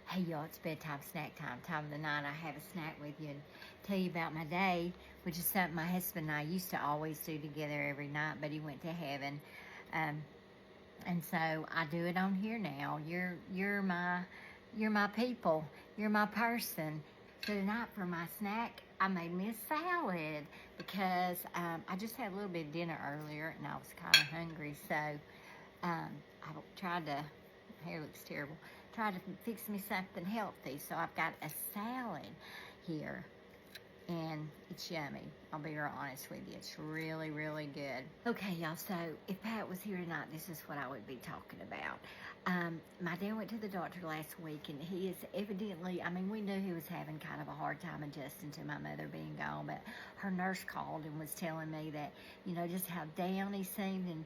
Hey y'all, it's bedtime, snack time, time of the night. I have a snack with you and tell you about my day, which is something my husband and I used to always do together every night, but he went to heaven. Um, and so I do it on here now. You're my people. You're my person. So tonight for my snack, I made me a salad because I just had a little bit of dinner earlier and I was kind of hungry. So I tried to, hair looks terrible, tried to fix me something healthy. So I've got a salad here and it's yummy. I'll be real honest with you. It's really, really good. Okay, y'all, so if Pat was here tonight, this is what I would be talking about. My dad went to the doctor last week, and he is evidently, we knew he was having kind of a hard time adjusting to my mother being gone, but her nurse called and was telling me that, just how down he seemed,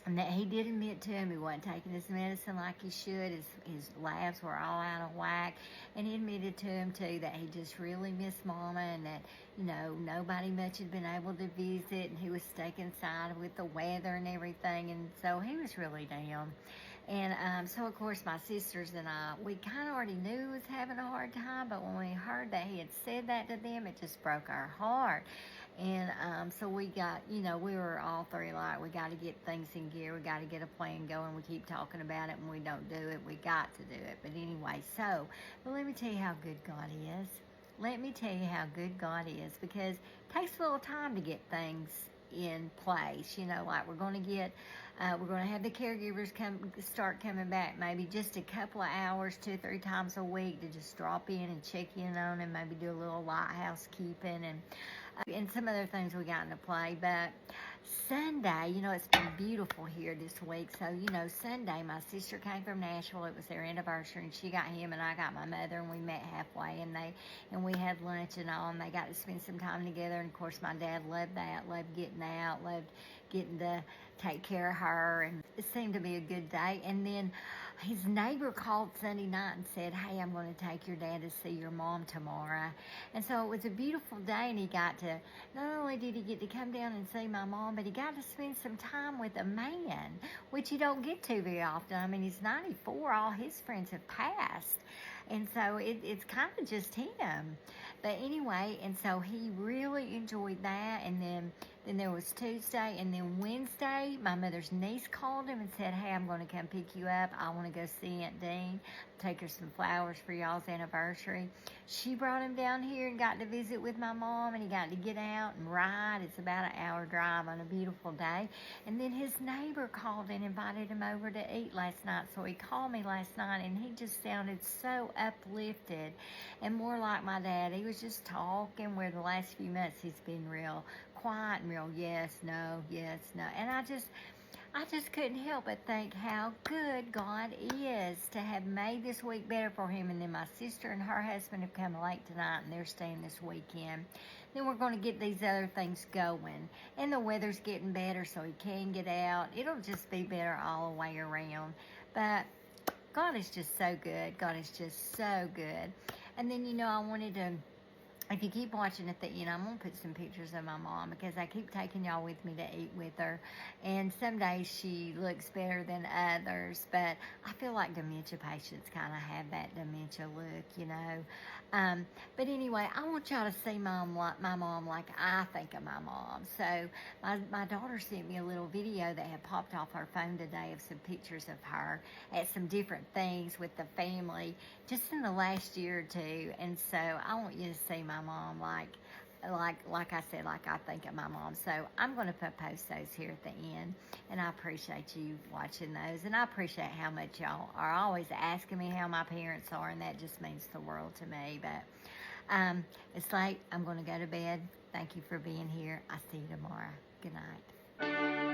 and that he did admit to him he wasn't taking his medicine like he should. His labs were all out of whack. And he admitted to him, too, that he just really missed Mama and that, nobody much had been able to visit. And he was stuck inside with the weather and everything. And so he was really down. And so, of course, my sisters and I, we kind of already knew he was having a hard time. But when we heard that he had said that to them, it just broke our heart. And so we got, we were all three like, we got to get things in gear. We got to get a plan going. We keep talking about it. When we don't do it, we got to do it. But anyway, but let me tell you how good God is. Let me tell you how good God is, because it takes a little time to get things in place. Like we're going to have the caregivers start coming back, maybe just a couple of hours, 2 or 3 times a week, to just drop in and check in on them, maybe do a little light housekeeping and some other things we got into play. But Sunday, it's been beautiful here this week. So, Sunday, my sister came from Nashville. It was their anniversary, and she got him, and I got my mother, and we met halfway, and we had lunch and all, and they got to spend some time together. And of course, my dad loved that, loved getting out, loved getting to take care of her, and it seemed to be a good day. And then his neighbor called Sunday night and said, "Hey, I'm going to take your dad to see your mom tomorrow." And so it was a beautiful day, and he got to, not only did he get to come down and see my mom, but he got to spend some time with a man, which you don't get to very often. He's 94, all his friends have passed, and so it's kind of just him. But anyway, and so he really enjoyed that. And then there was Tuesday, and then Wednesday, my mother's niece called him and said, "Hey, I'm going to come pick you up. I want to go see Aunt Dean, take her some flowers for y'all's anniversary." She brought him down here and got to visit with my mom, and he got to get out and ride. It's about an hour drive on a beautiful day. And then his neighbor called and invited him over to eat last night. So he called me last night, and he just sounded so uplifted and more like my dad. He was just talking, where the last few months he's been real quiet and real yes, no. And I just couldn't help but think how good God is to have made this week better for him. And then my sister and her husband have come late tonight, and they're staying this weekend. Then we're going to get these other things going. And the weather's getting better, so he can get out. It'll just be better all the way around. But God is just so good. God is just so good. And then, I wanted to, if you keep watching at the end, I'm going to put some pictures of my mom, because I keep taking y'all with me to eat with her. And some days she looks better than others, but I feel like dementia patients kind of have that dementia look. But anyway, I want y'all to see my mom like I think of my mom. So my daughter sent me a little video that had popped off her phone today of some pictures of her at some different things with the family just in the last year or two. And so I want you to see my mom like I said, like I think of my mom. So I'm going to post those here at the end, and I appreciate you watching those, and I appreciate how much y'all are always asking me how my parents are, and that just means the world to me. But it's late. I'm going to go to bed. Thank you for being here. I'll see you tomorrow. Good night.